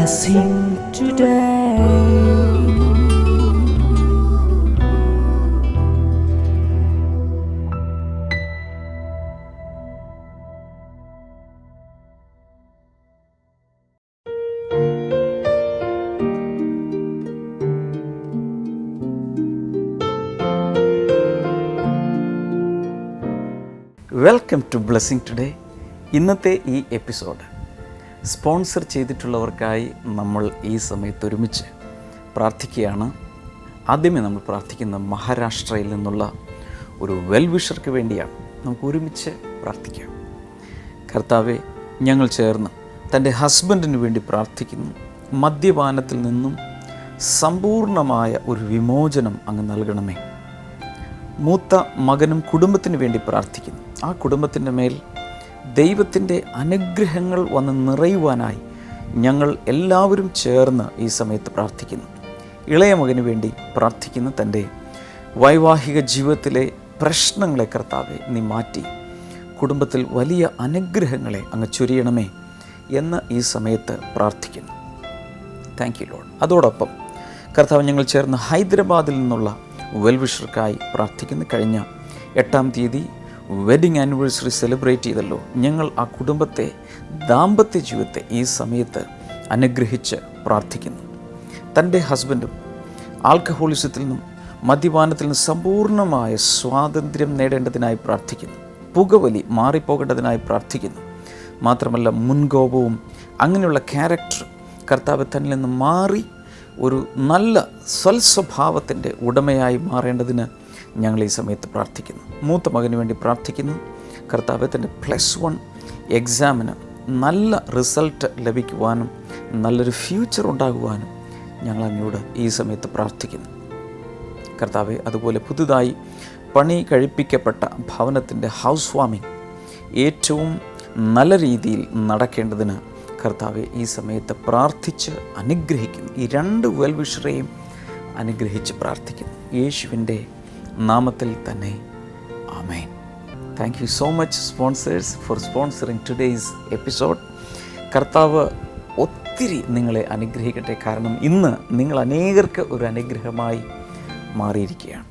blessing today. Welcome to blessing today. ഇന്നത്തെ ഈ episode sponsor ചെയ്തിട്ടുള്ളവർക്കായി നമ്മൾ ഈ സമയത്ത് ഒരുമിച്ച് പ്രാർത്ഥിക്കുകയാണ്. ആദ്യമേ നമ്മൾ പ്രാർത്ഥിക്കുന്ന മഹാരാഷ്ട്രയിൽ നിന്നുള്ള ഒരു വെൽവിഷർക്ക് വേണ്ടിയാണ്. നമുക്ക് ഒരുമിച്ച് പ്രാർത്ഥിക്കാം. കർത്താവെ, ഞങ്ങൾ ചേർന്ന് തൻ്റെ ഹസ്ബൻഡിന് വേണ്ടി പ്രാർത്ഥിക്കുന്നു. മദ്യപാനത്തിൽ നിന്നും സമ്പൂർണമായ ഒരു വിമോചനം അങ്ങ് നൽകണമേ. മൂത്ത മകനും കുടുംബത്തിന് വേണ്ടി പ്രാർത്ഥിക്കുന്നു. ആ കുടുംബത്തിൻ്റെ മേൽ ദൈവത്തിൻ്റെ അനുഗ്രഹങ്ങൾ വന്ന് നിറയുവാനായി ഞങ്ങൾ എല്ലാവരും ചേർന്ന് ഈ സമയത്ത് പ്രാർത്ഥിക്കുന്നു. ഇളയ മകന് വേണ്ടി പ്രാർത്ഥിക്കുന്നു. തൻ്റെ വൈവാഹിക ജീവിതത്തിലെ പ്രശ്നങ്ങളെ കർത്താവെ നീ മാറ്റി കുടുംബത്തിൽ വലിയ അനുഗ്രഹങ്ങളെ അങ്ങ് ചൊരിയണമേ എന്ന് ഈ സമയത്ത് പ്രാർത്ഥിക്കുന്നു. Thank you Lord. അതോടൊപ്പം കർത്താവ്, ഞങ്ങൾ ചേർന്ന് ഹൈദരാബാദിൽ നിന്നുള്ള വെൽവിഷർക്കായി പ്രാർത്ഥിക്കുന്നു. കഴിഞ്ഞ 8-ാം തീയതി വെഡിങ് ആനിവേഴ്സറി സെലിബ്രേറ്റ് ചെയ്തല്ലോ. ഞങ്ങൾ ആ കുടുംബത്തെ, ദാമ്പത്യ ജീവിതത്തെ ഈ സമയത്ത് അനുഗ്രഹിച്ച് പ്രാർത്ഥിക്കുന്നു. തൻ്റെ ഹസ്ബൻഡും ആൽക്കഹോളിസത്തിൽ നിന്നും മദ്യപാനത്തിൽ നിന്നും സമ്പൂർണ്ണമായ സ്വാതന്ത്ര്യം നേടേണ്ടതിനായി പ്രാർത്ഥിക്കുന്നു. പുകവലി മാറിപ്പോകേണ്ടതിനായി പ്രാർത്ഥിക്കുന്നു. മാത്രമല്ല, മുൻകോപവും അങ്ങനെയുള്ള ക്യാരക്ടർ കർത്താവ് തന്നിൽ നിന്ന് മാറി ഒരു നല്ല സ്വൽസ്വഭാവത്തിൻ്റെ ഉടമയായി മാറേണ്ടതിന് ഞങ്ങൾ ഈ സമയത്ത് പ്രാർത്ഥിക്കുന്നു. മൂത്ത മകന് വേണ്ടി പ്രാർത്ഥിക്കുന്നു. കർത്താവ് തൻ്റെ +1 എക്സാമിന് നല്ല റിസൾട്ട് ലഭിക്കുവാനും നല്ലൊരു ഫ്യൂച്ചർ ഉണ്ടാകുവാനും ഞങ്ങൾ അങ്ങോട്ട് ഈ സമയത്ത് പ്രാർത്ഥിക്കുന്നു. കർത്താവെ, അതുപോലെ പുതുതായി പണി കഴിപ്പിക്കപ്പെട്ട ഭവനത്തിൻ്റെ ഹൗസ് വാമിംഗ് ഏറ്റവും നല്ല രീതിയിൽ നടക്കേണ്ടതിന് കർത്താവെ ഈ സമയത്ത് പ്രാർത്ഥിച്ച് അനുഗ്രഹിക്കുന്നു. ഈ 2 വെൽവിഷറേയും അനുഗ്രഹിച്ച് പ്രാർത്ഥിക്കുന്നു. യേശുവിൻ്റെ നാമത്തിൽ തന്നെ ആമേൻ. Thank you so much sponsors for sponsoring today's episode. കർത്താവ് ഒത്തിരി നിങ്ങളെ അനുഗ്രഹിക്കട്ടെ. കാരണം ഇന്ന് നിങ്ങൾ അനേകർക്ക് ഒരു അനുഗ്രഹമായി മാറിയിരിക്കുകയാണ്.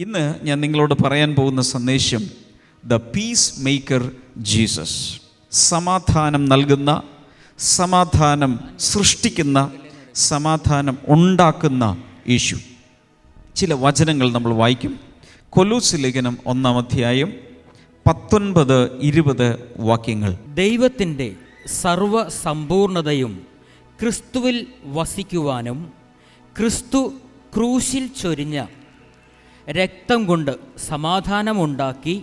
ഇന്ന് ഞാൻ നിങ്ങളോട് പറയാൻ പോകുന്ന സന്ദേശം ദ പീസ് മേക്കർ ജീസസ്. സമാധാനം നൽകുന്ന, സമാധാനം സൃഷ്ടിക്കുന്ന, സമാധാനം ഉണ്ടാക്കുന്ന യേശു. ചില വചനങ്ങൾ നമ്മൾ വായിക്കും. കൊലോസ്യ ലേഖനം 1-ാം അധ്യായം 19-20 വാക്യങ്ങൾ. ദൈവത്തിൻ്റെ സർവസമ്പൂർണതയും ക്രിസ്തുവിൽ വസിക്കുവാനും ക്രിസ്തു ക്രൂശിൽ ചൊരിഞ്ഞ രക്തം കൊണ്ട് സമാധാനമുണ്ടാക്കി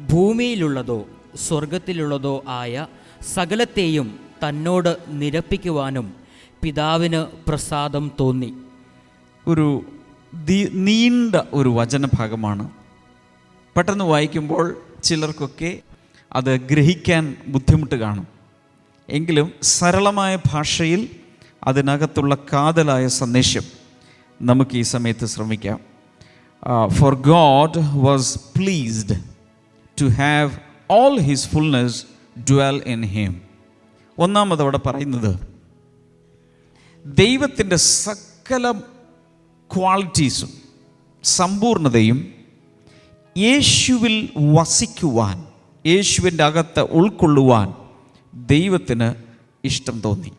ഭൂമിയിലുള്ളതോ സ്വർഗത്തിലുള്ളതോ ആയ സകലത്തെയും തന്നോട് നിരപ്പിക്കുവാനും പിതാവിന് പ്രസാദം തോന്നി. ഒരു നീണ്ട ഒരു വചനഭാഗമാണ്. പെട്ടെന്ന് വായിക്കുമ്പോൾ ചിലർക്കൊക്കെ അത് ഗ്രഹിക്കാൻ ബുദ്ധിമുട്ട് കാണും. എങ്കിലും സരളമായ ഭാഷയിൽ അതിനകത്തുള്ള കാതലായ സന്ദേശം നമുക്ക് ഈ സമയത്ത് ശ്രമിക്കാം. For God was pleased to have all his fullness dwell in him. ഒന്നാമതവിടെ പറയുന്നത് ദൈവത്തിൻ്റെ സകല ക്വാളിറ്റീസും സമ്പൂർണതയും യേശുവിൽ വസിക്കുവാൻ, യേശുവിൻ്റെ അകത്ത് ഉൾക്കൊള്ളുവാൻ ദൈവത്തിന് ഇഷ്ടം തോന്നി.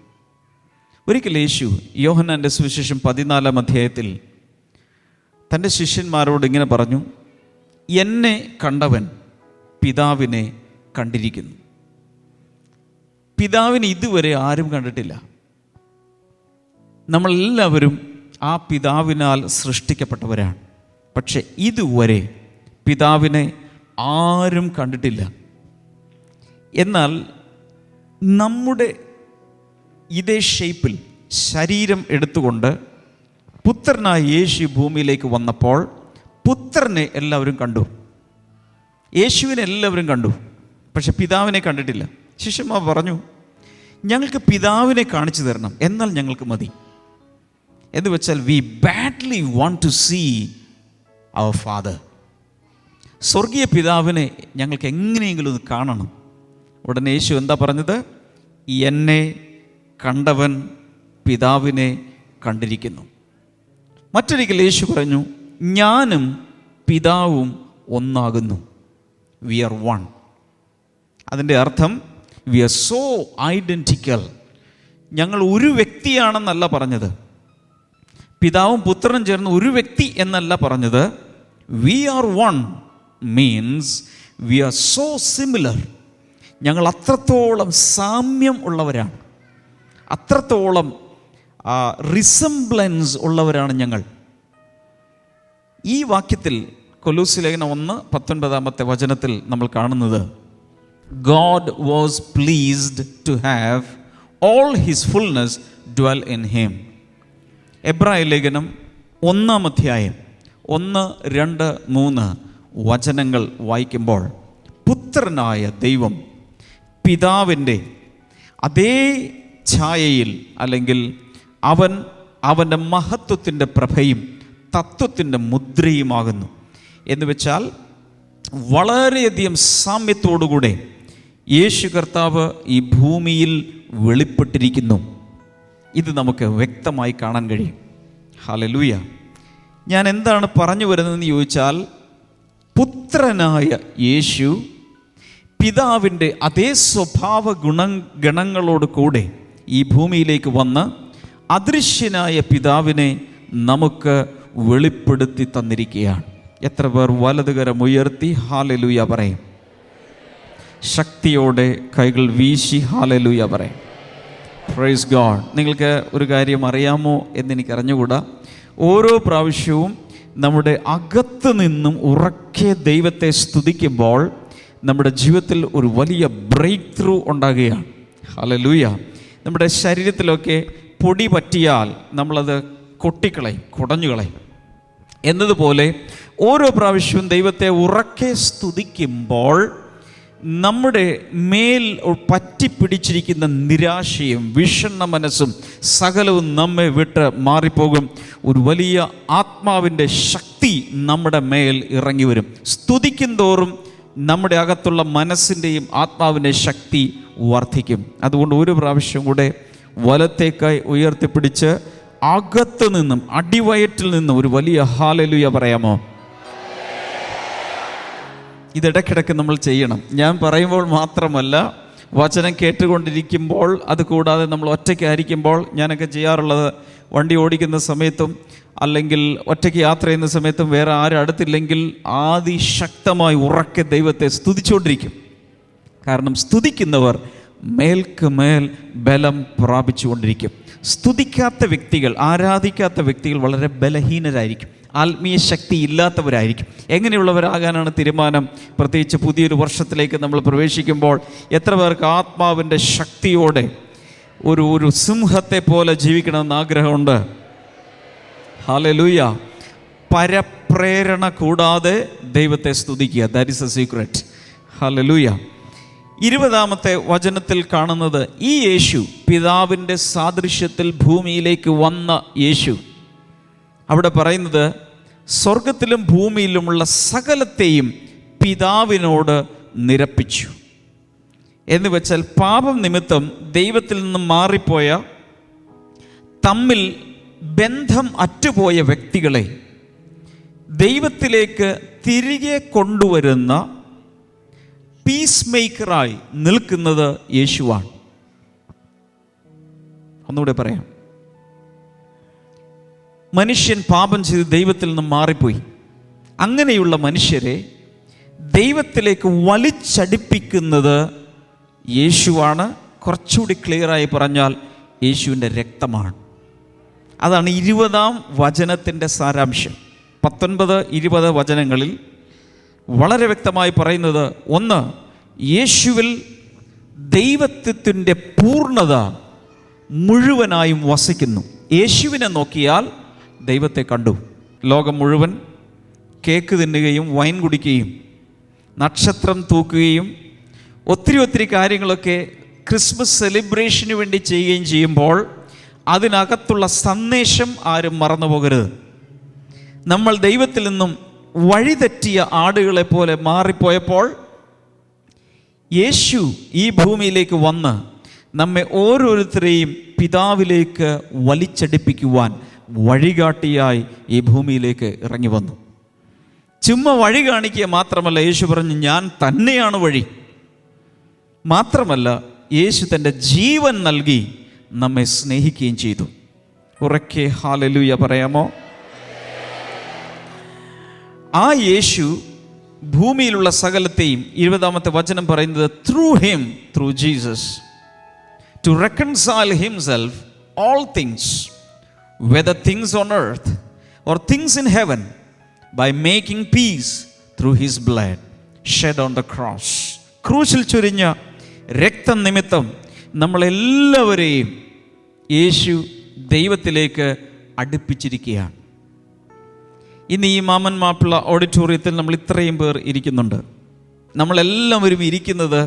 ഒരിക്കൽ യേശു യോഹന്നാൻ്റെ സുവിശേഷം 14-ാം അധ്യായത്തിൽ തൻ്റെ ശിഷ്യന്മാരോട് ഇങ്ങനെ പറഞ്ഞു, എന്നെ കണ്ടവൻ പിതാവിനെ കണ്ടിരിക്കുന്നു. പിതാവിനെ ഇതുവരെ ആരും കണ്ടിട്ടില്ല. നമ്മളെല്ലാവരും ആ പിതാവിനാൽ സൃഷ്ടിക്കപ്പെട്ടവരാണ്. പക്ഷെ ഇതുവരെ പിതാവിനെ ആരും കണ്ടിട്ടില്ല. എന്നാൽ നമ്മുടെ ഇതേ ഷേപ്പിൽ ശരീരം എടുത്തുകൊണ്ട് പുത്രനായ യേശു ഭൂമിയിലേക്ക് വന്നപ്പോൾ പുത്രനെ എല്ലാവരും കണ്ടു, യേശുവിനെ എല്ലാവരും കണ്ടു. പക്ഷെ പിതാവിനെ കണ്ടിട്ടില്ല. ശിഷ്യന്മാർ പറഞ്ഞു, ഞങ്ങൾക്ക് പിതാവിനെ കാണിച്ചു തരണം, എന്നാൽ ഞങ്ങൾക്ക് മതി. എന്ന് വെച്ചാൽ we badly want to see our father. സ്വർഗീയ പിതാവിനെ ഞങ്ങൾക്ക് എങ്ങനെയെങ്കിലും ഒന്ന് കാണണം. ഉടനെ യേശു എന്താ പറഞ്ഞത്? എന്നെ കണ്ടവൻ പിതാവിനെ കണ്ടിരിക്കുന്നു. മറ്റൊരിക്കൽ യേശു പറഞ്ഞു, ഞാനും പിതാവും ഒന്നാകുന്നു. V are one. അതിൻ്റെ അർത്ഥം വി ആർ സോ ഐഡൻറ്റിക്കൽ. ഞങ്ങൾ ഒരു വ്യക്തിയാണെന്നല്ല പറഞ്ഞത്. പിതാവും പുത്രനും ചേർന്ന് ഒരു വ്യക്തി എന്നല്ല പറഞ്ഞത്. We are one means we are so similar. ഞങ്ങൾ അത്രത്തോളം സാമ്യം ഉള്ളവരാണ്, അത്രത്തോളം റിസംബ്ലൻസ് ഉള്ളവരാണ് ഞങ്ങൾ. ഈ വാക്യത്തിൽ കൊലോസ്യ ലേഖനം 1:19 നമ്മൾ കാണുന്നത്, God was pleased to have all his fullness dwell in him. എബ്രായ ലേഖനം 1-ാം 1, 2, 3 വചനങ്ങൾ വായിക്കുമ്പോൾ പുത്രനായ ദൈവം പിതാവിൻ്റെ അതേ ഛായയിൽ, അല്ലെങ്കിൽ അവൻ്റെ മഹത്വത്തിൻ്റെ പ്രഭയും തത്വത്തിൻ്റെ മുദ്രയുമാകുന്നു. എന്ന് വെച്ചാൽ വളരെയധികം സാമ്യത്തോടുകൂടെ യേശു കർത്താവ് ഈ ഭൂമിയിൽ വെളിപ്പെട്ടിരിക്കുന്നു. ഇത് നമുക്ക് വ്യക്തമായി കാണാൻ കഴിയും. ഹല്ലേലൂയ. ഞാൻ എന്താണ് പറഞ്ഞു വരുന്നതെന്ന് ചോദിച്ചാൽ, പുത്രനായ യേശു പിതാവിൻ്റെ അതേ സ്വഭാവ ഗണങ്ങളോട് കൂടെ ഈ ഭൂമിയിലേക്ക് വന്ന് അദൃശ്യനായ പിതാവിനെ നമുക്ക് വെളിപ്പെടുത്തി തന്നിരിക്കുകയാണ്. എത്ര പേർ വലതുകരം ഉയർത്തി ഹല്ലേലൂയ പറയും? ശക്തിയോടെ കൈകൾ വീശി ഹല്ലേലൂയ പറയും. Praise God. നിങ്ങൾക്ക് ഒരു കാര്യം അറിയാമോ എന്നെനിക്ക് അറിഞ്ഞുകൂടാ. ഓരോ പ്രാവശ്യവും നമ്മുടെ അകത്ത് നിന്നും ഉറക്കെ ദൈവത്തെ സ്തുതിക്കുമ്പോൾ നമ്മുടെ ജീവിതത്തിൽ ഒരു വലിയ ബ്രേക്ക് ത്രൂ ഉണ്ടാകുകയാണ്. ഹല്ലേലൂയ. നമ്മുടെ ശരീരത്തിലൊക്കെ പൊടി പറ്റിയാൽ നമ്മളത് കൊട്ടിക്കളയും, കുടഞ്ഞുകളയും എന്നതുപോലെ ഓരോ പ്രാവശ്യവും ദൈവത്തെ ഉറക്കെ സ്തുതിക്കുമ്പോൾ നമ്മുടെ മേൽ പറ്റിപ്പിടിച്ചിരിക്കുന്ന നിരാശയും വിഷണ്ണ മനസ്സും സകലവും നമ്മെ വിട്ട് മാറിപ്പോകും. ഒരു വലിയ ആത്മാവിൻ്റെ ശക്തി നമ്മുടെ മേൽ ഇറങ്ങി വരും. സ്തുതിക്കും തോറും നമ്മുടെ അകത്തുള്ള മനസ്സിൻ്റെയും ആത്മാവിൻ്റെ ശക്തി വർദ്ധിക്കും. അതുകൊണ്ട് ഒരു പ്രാവശ്യം കൂടെ വലത്തേക്കായി ഉയർത്തിപ്പിടിച്ച് അകത്ത് നിന്നും, അടിവയറ്റിൽ നിന്നും ഒരു വലിയ ഹല്ലേലൂയ പറയാമോ? ഇതിടയ്ക്കിടയ്ക്ക് നമ്മൾ ചെയ്യണം. ഞാൻ പറയുമ്പോൾ മാത്രമല്ല, വചനം കേട്ടുകൊണ്ടിരിക്കുമ്പോൾ, അതുകൂടാതെ നമ്മൾ ഒറ്റയ്ക്കായിരിക്കുമ്പോൾ ഞാനൊക്കെ ചെയ്യാറുള്ളത്, വണ്ടി ഓടിക്കുന്ന സമയത്തും അല്ലെങ്കിൽ ഒറ്റയ്ക്ക് യാത്ര ചെയ്യുന്ന സമയത്തും വേറെ ആരും അടുത്തില്ലെങ്കിൽ അതിശക്തമായി ഉറക്കെ ദൈവത്തെ സ്തുതിച്ചുകൊണ്ടിരിക്കും. കാരണം സ്തുതിക്കുന്നവർ മേൽക്ക് മേൽ ബലം പ്രാപിച്ചുകൊണ്ടിരിക്കും. സ്തുതിക്കാത്ത വ്യക്തികൾ, ആരാധിക്കാത്ത വ്യക്തികൾ വളരെ ബലഹീനരായിരിക്കും, ആത്മീയ ശക്തി ഇല്ലാത്തവരായിരിക്കും. എങ്ങനെയുള്ളവരാകാനാണ് തീരുമാനം? പ്രത്യേകിച്ച് പുതിയൊരു വർഷത്തിലേക്ക് നമ്മൾ പ്രവേശിക്കുമ്പോൾ എത്ര പേർക്ക് ആത്മാവിൻ്റെ ശക്തിയോടെ ഒരു സിംഹത്തെ പോലെ ജീവിക്കണമെന്ന് ആഗ്രഹമുണ്ട്? ഹല്ലേലൂയ. പരപ്രേരണ കൂടാതെ ദൈവത്തെ സ്തുതിക്കുക. That is a secret. ഹല്ലേലൂയ. 20-ാമത്തെ വചനത്തിൽ കാണുന്നത്, ഈ യേശു പിതാവിൻ്റെ സാദൃശ്യത്തിൽ ഭൂമിയിലേക്ക് വന്ന യേശു. അവിടെ പറയുന്നത്, സ്വർഗത്തിലും ഭൂമിയിലുമുള്ള സകലത്തെയും പിതാവിനോട് നിരപ്പിച്ചു. എന്ന് വെച്ചാൽ പാപം നിമിത്തം ദൈവത്തിൽ നിന്നും മാറിപ്പോയ, തമ്മിൽ ബന്ധം അറ്റുപോയ വ്യക്തികളെ ദൈവത്തിലേക്ക് തിരികെ കൊണ്ടുവരുന്ന പീസ് മേക്കറായി നിൽക്കുന്നത് യേശുവാണ്. ഒന്നുകൂടെ പറയാം. മനുഷ്യൻ പാപം ചെയ്ത് ദൈവത്തിൽ നിന്നും മാറിപ്പോയി. അങ്ങനെയുള്ള മനുഷ്യരെ ദൈവത്തിലേക്ക് വലിച്ചടിപ്പിക്കുന്നത് യേശുവാണ്, കുറച്ചുകൂടി ക്ലിയറായി പറഞ്ഞാൽ യേശുവിൻ്റെ രക്തമാണ്. അതാണ് 20-ാം വചനത്തിൻ്റെ സാരാംശം. 19-20 വചനങ്ങളിൽ വളരെ വ്യക്തമായി പറയുന്നത്, ഒന്ന്, യേശുവിൽ ദൈവത്വത്തിൻ്റെ പൂർണ്ണത മുഴുവനായും വസിക്കുന്നു. യേശുവിനെ നോക്കിയാൽ ദൈവത്തെ കണ്ടു. ലോകം മുഴുവൻ കേക്ക് തിന്നുകയും വൈൻ കുടിക്കുകയും നക്ഷത്രം തൂക്കുകയും ഒത്തിരി കാര്യങ്ങളൊക്കെ ക്രിസ്മസ് സെലിബ്രേഷന് വേണ്ടി ചെയ്യുകയും ചെയ്യുമ്പോൾ അതിനകത്തുള്ള സന്ദേശം ആരും മറന്നു പോകരുത്. നമ്മൾ ദൈവത്തിൽ നിന്നും വഴിതെറ്റിയ ആടുകളെ പോലെ മാറിപ്പോയപ്പോൾ യേശു ഈ ഭൂമിയിലേക്ക് വന്ന് നമ്മെ ഓരോരുത്തരെയും പിതാവിലേക്ക് വലിച്ചടിപ്പിക്കുവാൻ വഴികാട്ടിയായി ഈ ഭൂമിയിലേക്ക് ഇറങ്ങി വന്നു. ചുമ്മാ വഴി കാണിക്കുക മാത്രമല്ല, യേശു പറഞ്ഞു ഞാൻ തന്നെയാണ് വഴി. മാത്രമല്ല യേശു തൻ്റെ ജീവൻ നൽകി നമ്മെ സ്നേഹിക്കുകയും ചെയ്തു. ഉറക്കെ ഹല്ലേലൂയ പറയാമോ? ആ യേശു ഭൂമിയിലുള്ള സകലത്തെയും 20-ാമത്തെ വചനം പറയുന്നത് through him, through Jesus, to reconcile himself all things, whether things on earth or things in heaven, by making peace through his blood shed on the cross. ക്രൂശിൽ ചൊരിഞ്ഞ രക്തം നിമിത്തം നമ്മളെല്ലാവരെയും യേശു ദൈവത്തിലേക്ക് അടുപ്പിച്ചിരിക്കുകയാണ്. ഇന്ന് ഈ മാമൻ മാപ്പിള ഓഡിറ്റോറിയത്തിൽ നമ്മൾ ഇത്രയും പേർ ഇരിക്കുന്നുണ്ട്. നമ്മളെല്ലാവരും ഇരിക്കുന്നത്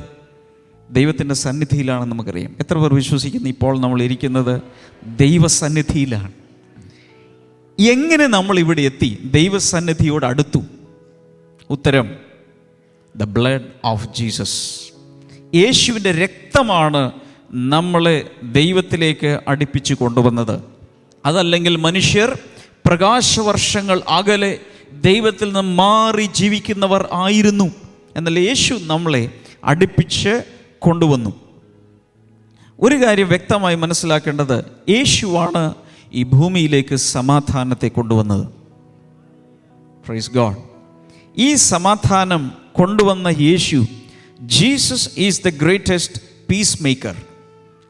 ദൈവത്തിൻ്റെ സന്നിധിയിലാണെന്ന് നമുക്കറിയാം. എത്ര പേർ വിശ്വസിക്കുന്നു ഇപ്പോൾ നമ്മൾ ഇരിക്കുന്നത് ദൈവസന്നിധിയിലാണ്? എങ്ങനെ നമ്മൾ ഇവിടെ എത്തി, ദൈവസന്നിധിയോട് അടുത്തു? ഉത്തരം, ദ ബ്ലഡ് ഓഫ് ജീസസ്. യേശുവിൻ്റെ രക്തമാണ് നമ്മളെ ദൈവത്തിലേക്ക് അടുപ്പിച്ച് കൊണ്ടുവന്നത്. അതല്ലെങ്കിൽ മനുഷ്യർ പ്രകാശവർഷങ്ങൾ അകലെ ദൈവത്തിൽ നിന്ന് മാറി ജീവിക്കുന്നവർ ആയിരുന്നു. എന്നാൽ യേശു നമ്മളെ അടുപ്പിച്ച് കൊണ്ടുവന്നു. ഒരു കാര്യം വ്യക്തമായി മനസ്സിലാക്കേണ്ടത്, യേശുവാണ് ഈ ഭൂമിയിലേക്ക് സമാധാനത്തെ കൊണ്ടുവന്നത്. Praise God. ഈ സമാധാനം കൊണ്ടുവന്ന യേശു, Jesus is the greatest peacemaker.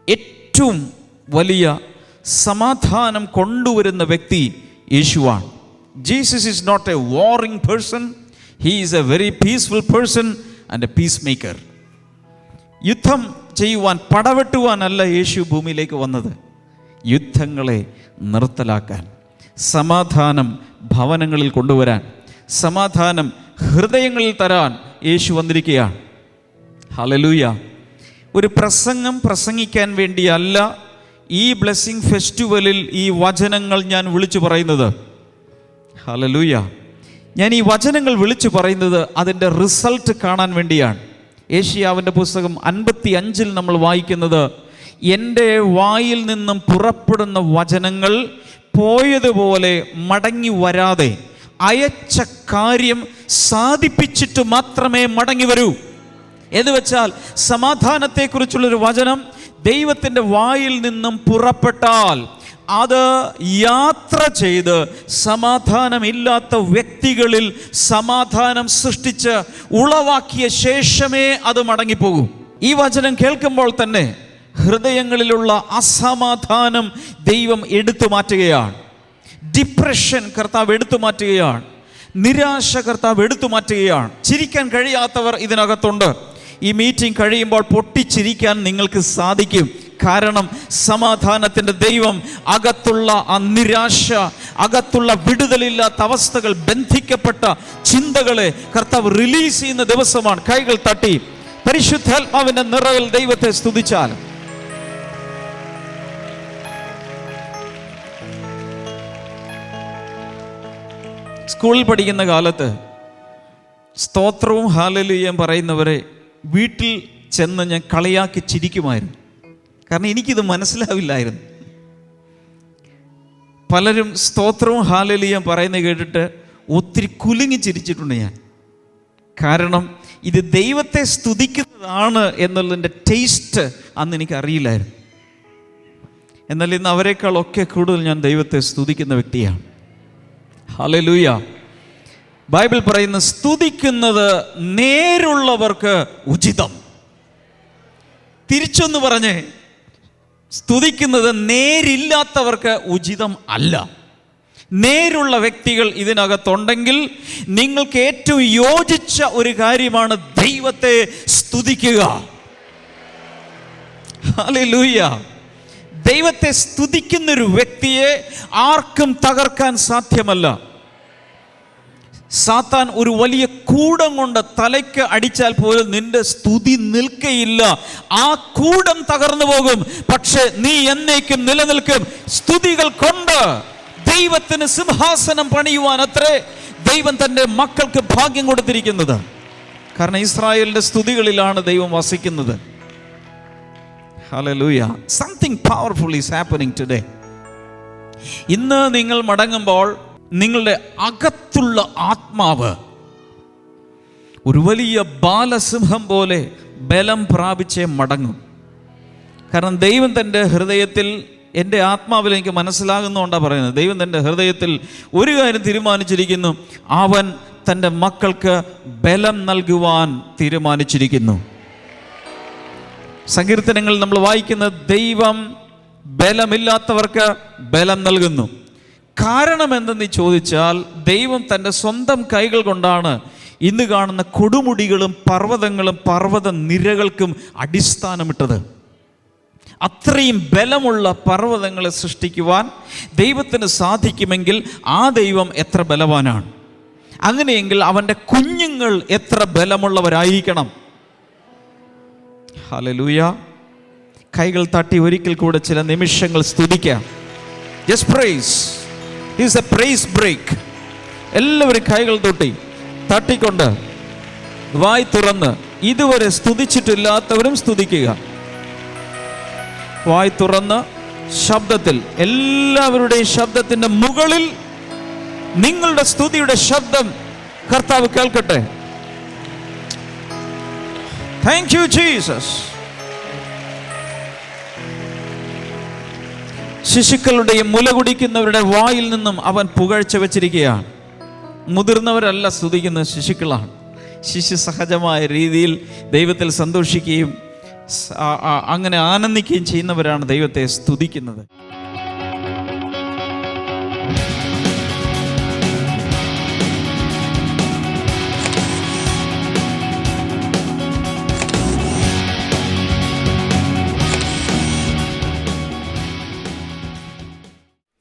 ഏറ്റവും വലിയ സമാധാനം കൊണ്ടുവരുന്ന വ്യക്തി യേശുവാണ്. Jesus is not a warring person, he is a very peaceful person and a peacemaker. യുദ്ധം ചെയ്യുവാൻ, പടവെട്ടുവാനല്ല യേശു ഭൂമിയിലേക്ക് വന്നത്, യുദ്ധങ്ങളെ നിർത്തലാക്കാൻ, സമാധാനം ഭവനങ്ങളിൽ കൊണ്ടുവരാൻ, സമാധാനം ഹൃദയങ്ങളിൽ തരാൻ യേശു വന്നിരിക്കുകയാണ്. ഹല്ലേലൂയ. ഒരു പ്രസംഗം പ്രസംഗിക്കാൻ വേണ്ടിയല്ല ഈ ബ്ലെസ്സിങ് ഫെസ്റ്റിവലിൽ ഈ വചനങ്ങൾ ഞാൻ വിളിച്ചു പറയുന്നത്. ഹല്ലേലൂയ. ഞാൻ ഈ വചനങ്ങൾ വിളിച്ചു പറയുന്നത് അതിൻ്റെ റിസൾട്ട് കാണാൻ വേണ്ടിയാണ്. യേശയ്യാവിൻ്റെ പുസ്തകം 55 നമ്മൾ വായിക്കുന്നത്, എൻ്റെ വായിൽ നിന്നും പുറപ്പെടുന്ന വചനങ്ങൾ പോയതുപോലെ മടങ്ങി വരാതെ അയച്ച കാര്യം സാധിപ്പിച്ചിട്ട് മാത്രമേ മടങ്ങി വരൂ. എന്ന് വെച്ചാൽ സമാധാനത്തെക്കുറിച്ചുള്ളൊരു വചനം ദൈവത്തിൻ്റെ വായിൽ നിന്നും പുറപ്പെട്ടാൽ അത് യാത്ര ചെയ്ത് സമാധാനമില്ലാത്ത വ്യക്തികളിൽ സമാധാനം സൃഷ്ടിച്ച് ഉളവാക്കിയ ശേഷമേ അത് മടങ്ങിപ്പോകൂ. ഈ വചനം കേൾക്കുമ്പോൾ തന്നെ ഹൃദയങ്ങളിലുള്ള അസമാധാനം ദൈവം എടുത്തു മാറ്റുകയാണ്. ഡിപ്രഷൻ കർത്താവ് എടുത്തു മാറ്റുകയാണ്. നിരാശ കർത്താവ് എടുത്തു മാറ്റുകയാണ്. ചിരിക്കാൻ കഴിയാത്തവർ ഇതിനകത്തുണ്ട്. ഈ മീറ്റിംഗ് കഴിയുമ്പോൾ പൊട്ടിച്ചിരിക്കാൻ നിങ്ങൾക്ക് സാധിക്കും. കാരണം സമാധാനത്തിൻ്റെ ദൈവം അകത്തുള്ള ആ നിരാശ, അകത്തുള്ള വിടുതലില്ലാത്ത അവസ്ഥകൾ, ബന്ധിക്കപ്പെട്ട ചിന്തകളെ കർത്താവ് റിലീസ് ചെയ്യുന്ന ദിവസമാണ്. കൈകൾ തട്ടി പരിശുദ്ധാത്മാവിൻ്റെ നിറവിൽ ദൈവത്തെ സ്തുതിച്ചാൽ. സ്കൂളിൽ പഠിക്കുന്ന കാലത്ത് സ്തോത്രവും ഹല്ലേലൂയയും പറയുന്നവരെ വീട്ടിൽ ചെന്ന് ഞാൻ കളിയാക്കി ചിരിക്കുമായിരുന്നു. കാരണം എനിക്കിത് മനസ്സിലാവില്ലായിരുന്നു. പലരും സ്തോത്രവും ഹല്ലേലൂയയും പറയുന്നത് കേട്ടിട്ട് ഒത്തിരി കുലുങ്ങി ചിരിച്ചിട്ടുണ്ട് ഞാൻ. കാരണം ഇത് ദൈവത്തെ സ്തുതിക്കുന്നതാണ് എന്നുള്ളതിൻ്റെ ടേസ്റ്റ് അന്ന് എനിക്ക് അറിയില്ലായിരുന്നു. എന്നാൽ ഇന്ന് അവരെക്കാളൊക്കെ കൂടുതൽ ഞാൻ ദൈവത്തെ സ്തുതിക്കുന്ന വ്യക്തിയാണ്. ഹല്ലേലൂയ. ബൈബിൾ പറയുന്ന സ്തുതിക്കുന്നത് നേരുള്ളവർക്ക് ഉചിതം. തിരിച്ചൊന്ന് പറഞ്ഞ്, സ്തുതിക്കുന്നത് നേരില്ലാത്തവർക്ക് ഉചിതം അല്ല. നേരുള്ള വ്യക്തികൾ ഇതിനകത്തുണ്ടെങ്കിൽ നിങ്ങൾക്ക് ഏറ്റവും യോജിച്ച ഒരു കാര്യമാണ് ദൈവത്തെ സ്തുതിക്കുക. ഹല്ലേലൂയ. ദൈവത്തെ സ്തുതിക്കുന്നൊരു വ്യക്തിയെ ആർക്കും തകർക്കാൻ സാധ്യമല്ല. സാത്താൻ ഒരു വലിയ കൂടം കൊണ്ട് തലയ്ക്ക് അടിച്ചാൽ പോലും നിന്റെ സ്തുതി നിൽക്കയില്ല. ആ കൂടം തകർന്നു പോകും, പക്ഷെ നീ എന്നേക്കും നിലനിൽക്കും. സ്തുതികൾ കൊണ്ട് ദൈവത്തിന് സിംഹാസനം പണിയുവാൻ അത്രേ ദൈവം തൻ്റെ മക്കൾക്ക് ഭാഗ്യം കൊടുത്തിരിക്കുന്നത്. കാരണം ഇസ്രായേലിന്റെ സ്തുതികളിലാണ് ദൈവം വസിക്കുന്നത്. Hallelujah. Something powerful is happening today. ഇന്ന് നിങ്ങൾ മടങ്ങുമ്പോൾ നിങ്ങളുടെ അകത്തുള്ള ആത്മാവ് ഒരു വലിയ ബാലസിംഹം പോലെ ബലം പ്രാപിച്ചേ മടങ്ങും. കാരണം ദൈവം തൻ്റെ ഹൃദയത്തിൽ, എൻ്റെ ആത്മാവിൽ എനിക്ക് മനസ്സിലാകുന്നതുകൊണ്ടാണ് പറയുന്നത്, ദൈവം തൻ്റെ ഹൃദയത്തിൽ ഒരു കാര്യം തീരുമാനിച്ചിരിക്കുന്നു. അവൻ തൻ്റെ മക്കൾക്ക് ബലം നൽകുവാൻ തീരുമാനിച്ചിരിക്കുന്നു. സങ്കീർത്തനങ്ങൾ നമ്മൾ വായിക്കുന്നത് ദൈവം ബലമില്ലാത്തവർക്ക് ബലം നൽകുന്നു. കാരണം എന്തെന്ന് ചോദിച്ചാൽ, ദൈവം തൻ്റെ സ്വന്തം കൈകൾ കൊണ്ടാണ് ഇന്ന് കാണുന്ന കൊടുമുടികളും പർവ്വതങ്ങളും പർവ്വത നിരകൾക്കും അടിസ്ഥാനമിട്ടത്. അത്രയും ബലമുള്ള പർവ്വതങ്ങളെ സൃഷ്ടിക്കുവാൻ ദൈവത്തിന് സാധിക്കുമെങ്കിൽ ആ ദൈവം എത്ര ബലവാനാണ്. അങ്ങനെയെങ്കിൽ അവൻ്റെ കുഞ്ഞുങ്ങൾ എത്ര ബലമുള്ളവരായിരിക്കണം. ഹല്ലേലൂയ. കൈകൾ തട്ടി ഒരിക്കൽ കൂടെ ചില നിമിഷങ്ങൾ സ്തുതിക്കാം. Just praise. It's a praise break. എല്ലാവരും കൈകൾ തട്ടിക്കൊണ്ട് വായി തുറന്ന്, ഇതുവരെ സ്തുതിച്ചിട്ടില്ലാത്തവരും സ്തുതിക്കുക. വായി തുറന്ന് ശബ്ദത്തിൽ, എല്ലാവരുടെയും ശബ്ദത്തിന്റെ മുകളിൽ നിങ്ങളുടെ സ്തുതിയുടെ ശബ്ദം കർത്താവ് കേൾക്കട്ടെ. Thank you Jesus. ശിശുക്കളുടെയും മുല കുടിക്കുന്നവരുടെ വായിൽ നിന്നും അവൻ പുകഴ്ച വെച്ചിരിക്കുകയാണ്. മുതിർന്നവരല്ല സ്തുതിക്കുന്നത്, ശിശുക്കളാണ്. ശിശു സഹജമായ രീതിയിൽ ദൈവത്തിൽ സന്തോഷിക്കുകയും അങ്ങനെ ആനന്ദിക്കുകയും ചെയ്യുന്നവരാണ് ദൈവത്തെ സ്തുതിക്കുന്നത്.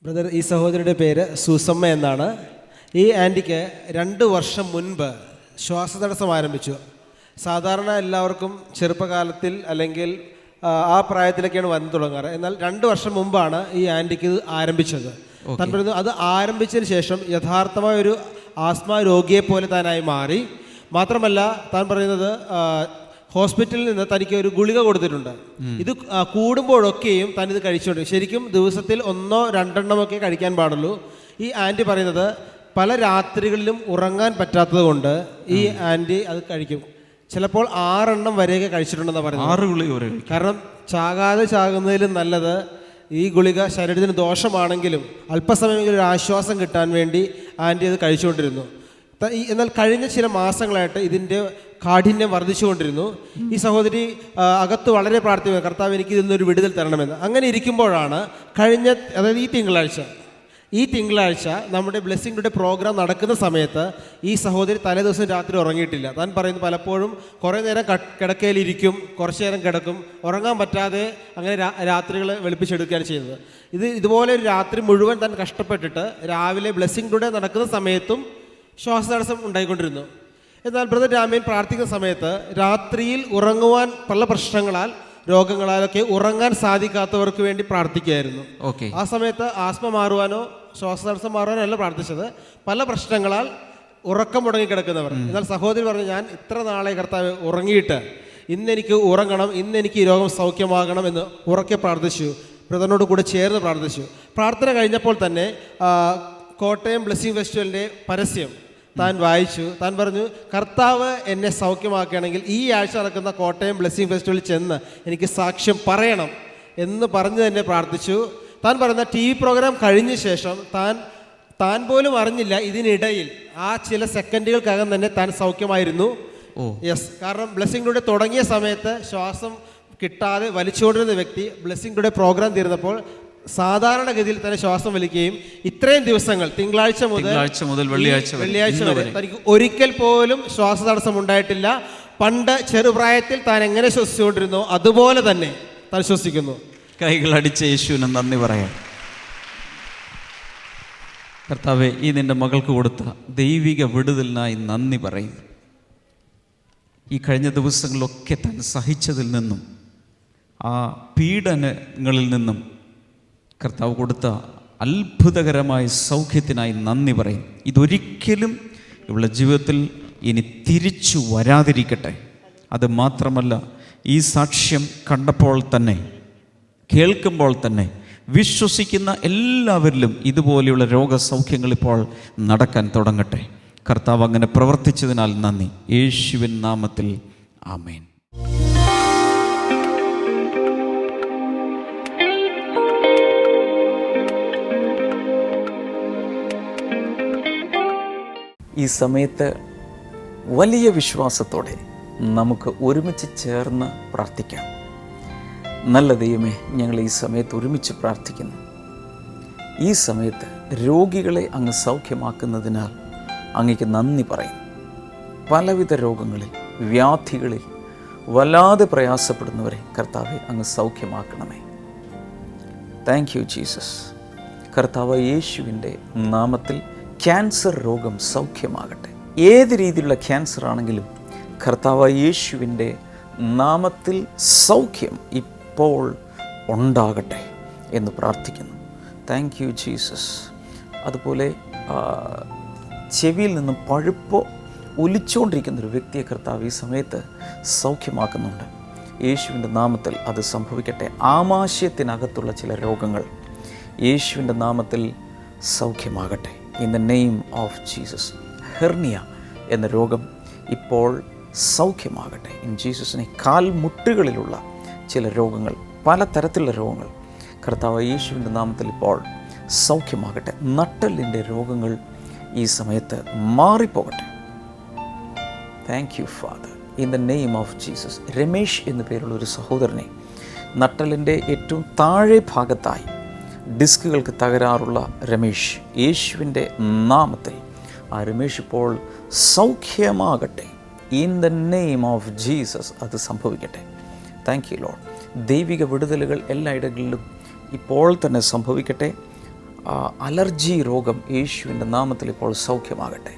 ബ്രദർ, ഈ സഹോദരിയുടെ പേര് സൂസമ്മ എന്നാണ്. ഈ ആൻറ്റിക്ക് 2 വർഷം മുൻപ് ശ്വാസതടസ്സം ആരംഭിച്ചു. സാധാരണ എല്ലാവർക്കും ചെറുപ്പകാലത്തിൽ അല്ലെങ്കിൽ ആ പ്രായത്തിലൊക്കെയാണ് വന്നു തുടങ്ങാറ്. എന്നാൽ 2 വർഷം മുമ്പാണ് ഈ ആൻറ്റിക്ക് ഇത് ആരംഭിച്ചത്. താൻ പറയുന്നു, അത് ആരംഭിച്ചതിന് ശേഷം യഥാർത്ഥമായ ഒരു ആസ്മ രോഗിയെ പോലെ താനായി മാറി. മാത്രമല്ല താൻ പറയുന്നത്, ഹോസ്പിറ്റലിൽ നിന്ന് തനിക്ക് ഒരു ഗുളിക കൊടുത്തിട്ടുണ്ട്. ഇത് കൂടുമ്പോഴൊക്കെയും താൻ ഇത് കഴിച്ചുകൊണ്ട്, ശരിക്കും ദിവസത്തിൽ 1-2 ഒക്കെ കഴിക്കാൻ പാടുള്ളൂ. ഈ ആൻറ്റി പറയുന്നത് പല രാത്രികളിലും ഉറങ്ങാൻ പറ്റാത്തത് കൊണ്ട് ഈ ആൻറ്റി അത് കഴിക്കും. ചിലപ്പോൾ 6 വരെയൊക്കെ കഴിച്ചിട്ടുണ്ടെന്നാണ് പറയുന്നത്. 6 ഗുളിക വരെ. കാരണം ചാകുന്നതിലും നല്ലത് ഈ ഗുളിക ശരീരത്തിന് ദോഷമാണെങ്കിലും അല്പസമയമെങ്കിലും ഒരു ആശ്വാസം കിട്ടാൻ വേണ്ടി ആൻറ്റി അത് കഴിച്ചുകൊണ്ടിരുന്നു. എന്നാൽ കഴിഞ്ഞ ചില മാസങ്ങളായിട്ട് ഇതിൻ്റെ കാഠിന്യം വർദ്ധിച്ചുകൊണ്ടിരുന്നു. ഈ സഹോദരി അകത്ത് വളരെ പ്രാർത്ഥിക്കുന്നു, കർത്താവ് എനിക്ക് ഇതിൽ ഒരു വിടുതൽ തരണമെന്ന്. അങ്ങനെ ഇരിക്കുമ്പോഴാണ് അതായത് ഈ തിങ്കളാഴ്ച നമ്മുടെ ബ്ലെസ്സിംഗ് ടുഡേ പ്രോഗ്രാം നടക്കുന്ന സമയത്ത് ഈ സഹോദരി തലേദിവസം രാത്രി ഉറങ്ങിയിട്ടില്ല. താൻ പറയുന്നു, പലപ്പോഴും കുറേ നേരം കിടക്കയിലിരിക്കും, കുറച്ച് നേരം കിടക്കും, ഉറങ്ങാൻ പറ്റാതെ അങ്ങനെ രാത്രികൾ വെളുപ്പിച്ചെടുക്കുകയാണ് ചെയ്യുന്നത്. ഇതുപോലെ ഒരു രാത്രി മുഴുവൻ താൻ കഷ്ടപ്പെട്ടിട്ട് രാവിലെ ബ്ലെസ്സിംഗ് ടുഡേ നടക്കുന്ന സമയത്തും ശ്വാസതടസ്സം ഉണ്ടായിക്കൊണ്ടിരുന്നു. എന്നാൽ ബ്രദർ രാമേൻ പ്രാർത്ഥിക്കുന്ന സമയത്ത് രാത്രിയിൽ ഉറങ്ങുവാൻ പല പ്രശ്നങ്ങളാൽ, രോഗങ്ങളാലൊക്കെ ഉറങ്ങാൻ സാധിക്കാത്തവർക്ക് വേണ്ടി പ്രാർത്ഥിക്കുകയായിരുന്നു. ആ സമയത്ത് ആസ്മ മാറുവാനോ ശ്വാസതടസ്സം മാറുവാനോ അല്ല പ്രാർത്ഥിച്ചത്, പല പ്രശ്നങ്ങളാൽ ഉറക്കം മുടങ്ങിക്കിടക്കുന്നവർ. എന്നാൽ സഹോദരി പറഞ്ഞു, ഞാൻ ഇത്ര നാളെ കർത്താവ് ഉറങ്ങിയിട്ട് ഇന്നെനിക്ക് ഉറങ്ങണം, ഇന്നെനിക്ക് ഈ രോഗം സൗഖ്യമാകണം എന്ന് ഉറക്കെ പ്രാർത്ഥിച്ചു. ബ്രദറിനോട് കൂടെ ചേർന്ന് പ്രാർത്ഥിച്ചു. പ്രാർത്ഥന കഴിഞ്ഞപ്പോൾ തന്നെ കോട്ടയം ബ്ലെസ്സിംഗ് ഫെസ്റ്റിവലിൻ്റെ പരസ്യം താൻ വായിച്ചു. താൻ പറഞ്ഞു, കർത്താവ് എന്നെ സൗഖ്യമാക്കുകയാണെങ്കിൽ ഈ ആഴ്ച നടക്കുന്ന കോട്ടയം ബ്ലെസ്സിംഗ് ഫെസ്റ്റിവലിൽ ചെന്ന് എനിക്ക് സാക്ഷ്യം പറയണം എന്ന് പറഞ്ഞ് തന്നെ പ്രാർത്ഥിച്ചു. താൻ പറയുന്ന TV പ്രോഗ്രാം കഴിഞ്ഞ ശേഷം താൻ പോലും അറിഞ്ഞില്ല, ഇതിനിടയിൽ ആ ചില സെക്കൻഡുകൾക്കകം തന്നെ താൻ സൗഖ്യമായിരുന്നു. യെസ്, കാരണം ബ്ലെസ്സിംഗ് ടുഡേ തുടങ്ങിയ സമയത്ത് ശ്വാസം കിട്ടാതെ വലിച്ചുകൊണ്ടിരുന്ന വ്യക്തി ബ്ലെസ്സിംഗ് ടുഡേ പ്രോഗ്രാം തീർന്നപ്പോൾ സാധാരണഗതിയിൽ തന്നെ ശ്വാസം വലിക്കുകയും ഇത്രയും ദിവസങ്ങൾ തിങ്കളാഴ്ച മുതൽ വെള്ളിയാഴ്ച വരെ തനിക്ക് ഒരിക്കൽ പോലും ശ്വാസതടസ്സം ഉണ്ടായിട്ടില്ല. പണ്ട് ചെറുപ്രായത്തിൽ താൻ എങ്ങനെ ശ്വസിച്ചുകൊണ്ടിരുന്നോ അതുപോലെ തന്നെ താൻ ശ്വസിക്കുന്നു. കൈകളടിച്ച യേശുവിന് നന്ദി പറയാം. കർത്താവേ, ഈ നിൻ്റെ മകൾക്ക് കൊടുത്ത ദൈവിക വിടുതലിനായി നന്ദി പറയും. ഈ കഴിഞ്ഞ ദിവസങ്ങളിലൊക്കെ താൻ സഹിച്ചതിൽ നിന്നും ആ പീഡനങ്ങളിൽ നിന്നും കർത്താവ് കൊടുത്ത അത്ഭുതകരമായ സൗഖ്യത്തിനായി നന്ദി പറയും. ഇതൊരിക്കലും ഇവളുടെ ജീവിതത്തിൽ ഇനി തിരിച്ചു വരാതിരിക്കട്ടെ. അത് മാത്രമല്ല, ഈ സാക്ഷ്യം കണ്ടപ്പോൾ തന്നെ, കേൾക്കുമ്പോൾ തന്നെ വിശ്വസിക്കുന്ന എല്ലാവരിലും ഇതുപോലെയുള്ള രോഗസൗഖ്യങ്ങൾ ഇപ്പോൾ നടക്കാൻ തുടങ്ങട്ടെ. കർത്താവ് അങ്ങനെ പ്രവർത്തിച്ചതിനാൽ നന്ദി. യേശുവിൻ നാമത്തിൽ ആമേൻ. ഈ സമയത്ത് വലിയ വിശ്വാസത്തോടെ നമുക്ക് ഒരുമിച്ച് ചേർന്ന് പ്രാർത്ഥിക്കാം. നല്ല ദൈവമേ, ഞങ്ങൾ ഈ സമയത്ത് ഒരുമിച്ച് പ്രാർത്ഥിക്കുന്നു. ഈ സമയത്ത് രോഗികളെ അങ്ങ് സൗഖ്യമാക്കുന്നതിനാൽ അങ്ങേക്ക് നന്ദി പറയും. പലവിധ രോഗങ്ങളിൽ, വ്യാധികളിൽ വല്ലാതെ പ്രയാസപ്പെടുന്നവരെ കർത്താവെ അങ്ങ് സൗഖ്യമാക്കണമേ. Thank you Jesus. കർത്താവ് യേശുവിൻ്റെ നാമത്തിൽ ക്യാൻസർ രോഗം സൗഖ്യമാകട്ടെ. ഏത് രീതിയിലുള്ള ക്യാൻസർ ആണെങ്കിലും കർത്താവ് യേശുവിൻ്റെ നാമത്തിൽ സൗഖ്യം ഇപ്പോൾ ഉണ്ടാകട്ടെ എന്ന് പ്രാർത്ഥിക്കുന്നു. Thank you Jesus. അതുപോലെ ചെവിയിൽ നിന്നും പഴുപ്പോ ഒലിച്ചുകൊണ്ടിരിക്കുന്നൊരു വ്യക്തിയെ കർത്താവ് ഈ സമയത്ത് സൗഖ്യമാക്കുന്നുണ്ട്. യേശുവിൻ്റെ നാമത്തിൽ അത് സംഭവിക്കട്ടെ. ആമാശയത്തിനകത്തുള്ള ചില രോഗങ്ങൾ യേശുവിൻ്റെ നാമത്തിൽ സൗഖ്യമാകട്ടെ. In the name of Jesus. Hernia എന്ന രോഗം ഇപ്പോൾ സൗഖ്യമാകട്ടെ. ഇൻ ജീസസിനെ. കാൽമുട്ടുകളിലുള്ള ചില രോഗങ്ങൾ, പലതരത്തിലുള്ള രോഗങ്ങൾ കർത്താവ് യേശുവിൻ്റെ നാമത്തിൽ ഇപ്പോൾ സൗഖ്യമാകട്ടെ. നട്ടെല്ലിൻ്റെ രോഗങ്ങൾ ഈ സമയത്ത് മാറിപ്പോകട്ടെ. Thank you father. In the name of Jesus. Ramesh എന്നു പേരുള്ള ഒരു സഹോദരനെ നട്ടെല്ലിൻ്റെ ഏറ്റവും താഴെ ഭാഗത്തായി ഡിസ്കുകൾക്ക് തകരാറുള്ള രമേശ്, യേശുവിൻ്റെ നാമത്തിൽ ആ രമേശ് ഇപ്പോൾ സൗഖ്യമാകട്ടെ. In the name of Jesus അത് സംഭവിക്കട്ടെ. Thank you Lord. ദൈവിക വിടുതലുകൾ എല്ലായിടങ്ങളിലും ഇപ്പോൾ തന്നെ സംഭവിക്കട്ടെ. അലർജി രോഗം യേശുവിൻ്റെ നാമത്തിൽ ഇപ്പോൾ സൗഖ്യമാകട്ടെ.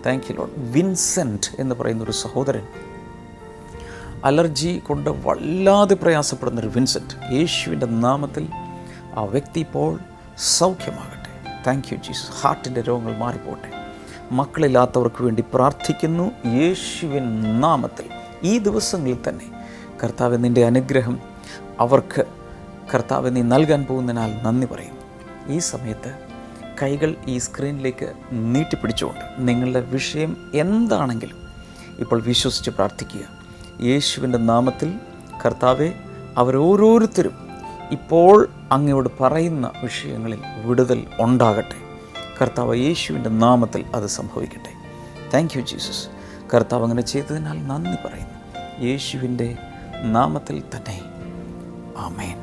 Thank U Lord. വിൻസെൻ്റ് എന്ന് പറയുന്നൊരു സഹോദരൻ, അലർജി കൊണ്ട് വല്ലാതെ പ്രയാസപ്പെടുന്നൊരു വിൻസെൻ്റ്, യേശുവിൻ്റെ നാമത്തിൽ ആ വ്യക്തി ഇപ്പോൾ സൗഖ്യമാകട്ടെ. Thank you Jesus. ഹാർട്ടിൻ്റെ രോഗങ്ങൾ മാറിപ്പോട്ടെ. മക്കളില്ലാത്തവർക്ക് വേണ്ടി പ്രാർത്ഥിക്കുന്നു യേശുവിൻ നാമത്തിൽ. ഈ ദിവസങ്ങളിൽ തന്നെ കർത്താവേ, നിൻ്റെ അനുഗ്രഹം അവർക്ക് കർത്താവേ നീ നൽകാൻ പോകുന്നതിനാൽ നന്ദി പറയുന്നു. ഈ സമയത്ത് കൈകൾ ഈ സ്ക്രീനിലേക്ക് നീട്ടിപ്പിടിച്ചുകൊണ്ട് നിങ്ങളുടെ വിഷയം എന്താണെങ്കിലും ഇപ്പോൾ വിശ്വസിച്ച് പ്രാർത്ഥിക്കുക. യേശുവിൻ്റെ നാമത്തിൽ കർത്താവേ, അവരോരോരുത്തരും ഇപ്പോൾ അങ്ങയോട് പറയുന്ന വിഷയങ്ങളിൽ വിടുതൽ ഉണ്ടാകട്ടെ. കർത്താവ് യേശുവിൻ്റെ നാമത്തിൽ അത് സംഭവിക്കട്ടെ. Thank you Jesus. കർത്താവ് അങ്ങനെ ചെയ്തതിനാൽ നന്ദി പറയുന്നു. യേശുവിൻ്റെ നാമത്തിൽ തന്നെ ആമേൻ.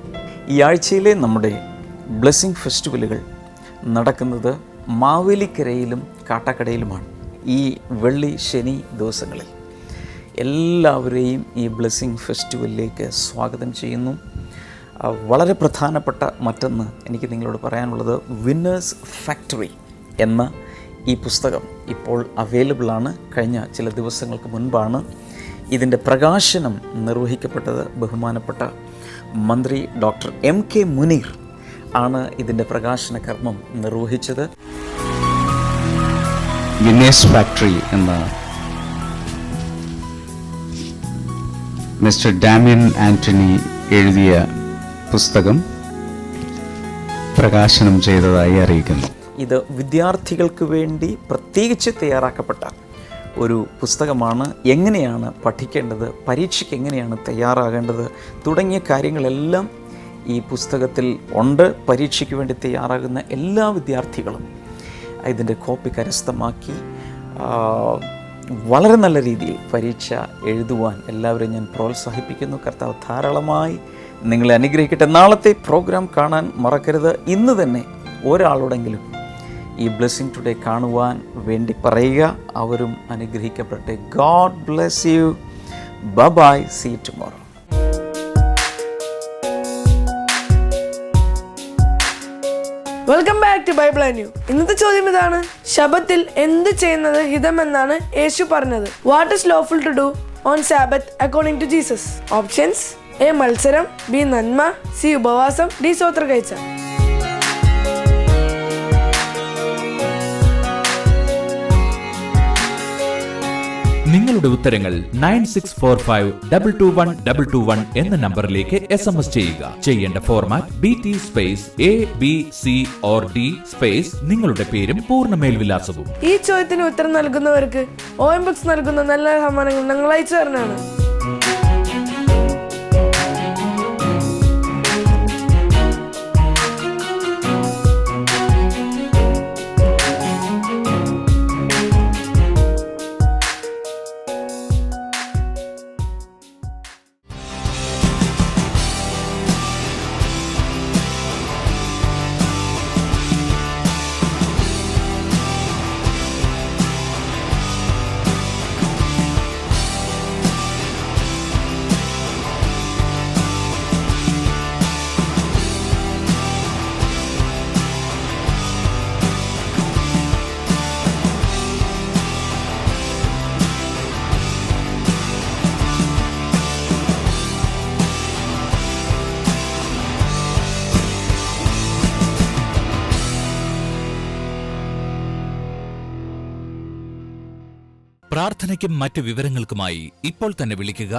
ഈ ആഴ്ചയിലെ നമ്മുടെ ബ്ലെസ്സിംഗ് ഫെസ്റ്റിവലുകൾ നടക്കുന്നത് മാവേലിക്കരയിലും കാട്ടാക്കടയിലുമാണ്. ഈ വെള്ളി ശനി ദിവസങ്ങളിൽ എല്ലാവരെയും ഈ ബ്ലെസ്സിംഗ് ഫെസ്റ്റിവലിലേക്ക് സ്വാഗതം ചെയ്യുന്നു. വളരെ പ്രധാനപ്പെട്ട മറ്റൊന്ന് എനിക്ക് നിങ്ങളോട് പറയാനുള്ളത്, വിന്നേഴ്സ് ഫാക്ടറി എന്ന ഈ പുസ്തകം ഇപ്പോൾ അവൈലബിളാണ്. കഴിഞ്ഞ ചില ദിവസങ്ങൾക്ക് മുൻപാണ് ഇതിൻ്റെ പ്രകാശനം നിർവഹിക്കപ്പെട്ടത്. ബഹുമാനപ്പെട്ട മന്ത്രി ഡോക്ടർ MK മുനീർ ആണ് ഇതിൻ്റെ പ്രകാശന കർമ്മം നിർവഹിച്ചത്. വിന്നേഴ്സ് ഫാക്ടറി എന്ന മിസ്റ്റർ ഡാമിയൻ ആൻ്റണി എഴുതിയ പുസ്തകം പ്രകാശനം ചെയ്തതായി അറിയിക്കുന്നു. ഇത് വിദ്യാർത്ഥികൾക്ക് വേണ്ടി പ്രത്യേകിച്ച് തയ്യാറാക്കപ്പെട്ട ഒരു പുസ്തകമാണ്. എങ്ങനെയാണ് പഠിക്കേണ്ടത്, പരീക്ഷയ്ക്ക് എങ്ങനെയാണ് തയ്യാറാകേണ്ടത് തുടങ്ങിയ കാര്യങ്ങളെല്ലാം ഈ പുസ്തകത്തിൽ ഉണ്ട്. പരീക്ഷയ്ക്ക് വേണ്ടി തയ്യാറാകുന്ന എല്ലാ വിദ്യാർത്ഥികളും ഇതിൻ്റെ കോപ്പി കരസ്ഥമാക്കി വളരെ നല്ല രീതിയിൽ പരീക്ഷ എഴുതുവാൻ എല്ലാവരും ഞാൻ പ്രോത്സാഹിപ്പിക്കുന്നു. കർത്താവ് ധാരാളമായി നിങ്ങളെ അനുഗ്രഹിക്കട്ടെ. നാളത്തെ പ്രോഗ്രാം കാണാൻ മറക്കരുത്. ഇന്ന് തന്നെ ഒരാളോടെങ്കിലും ഈ ബ്ലെസ്സിങ് ടുഡേ കാണുവാൻ വേണ്ടി പറയുക. അവരും അനുഗ്രഹിക്കപ്പെടട്ടെ. God bless you. Bye. See you tomorrow. Welcome back to Bible and you. ഇന്നത്തെ ചോദ്യം ഇതാണ്: ശബത്തിൽ എന്ത് ചെയ്യുന്നത് ഹിതമെന്നാണ് യേശു പറഞ്ഞത്? What is lawful to do on Sabbath according to Jesus? Options: A മത്സരം, ബി നന്മ, സി ഉപവാസം, ഡി സ്വോത്ര കഴിച്ച. നിങ്ങളുടെ ഉത്തരങ്ങൾ 9645221221 എന്ന നമ്പറിലേക്ക് SMS ചെയ്യുക. ചെയ്യേണ്ട format BT space ABC or D space നിങ്ങളുടെ പേരും പൂർണ്ണ മേൽവിലാസവും. ഈ ചോദ്യത്തിന് ഉത്തരം നൽകുന്നവർക്ക് OM ബുക്സ് നൽകുന്ന നല്ല സമ്മാനങ്ങൾ ഞങ്ങൾ അയച്ചു തരുന്നതാണ്. പ്രാർത്ഥനയ്ക്കും മറ്റ് വിവരങ്ങൾക്കുമായി ഇപ്പോൾ തന്നെ വിളിക്കുക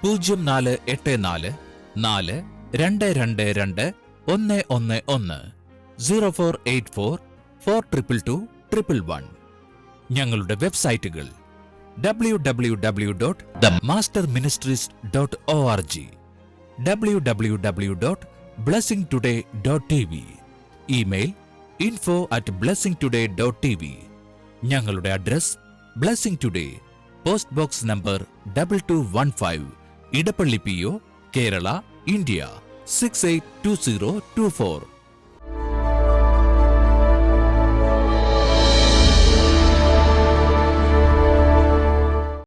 0484 4222 111 0484 42221. ഞങ്ങളുടെ വെബ്സൈറ്റുകൾ www.themasterministries.org, www.blessingtoday.tv, ഇമെയിൽ info@blessingtoday.tv. ഞങ്ങളുടെ address blessing today, post box number 2215, Edappally PO, Kerala, India 682024.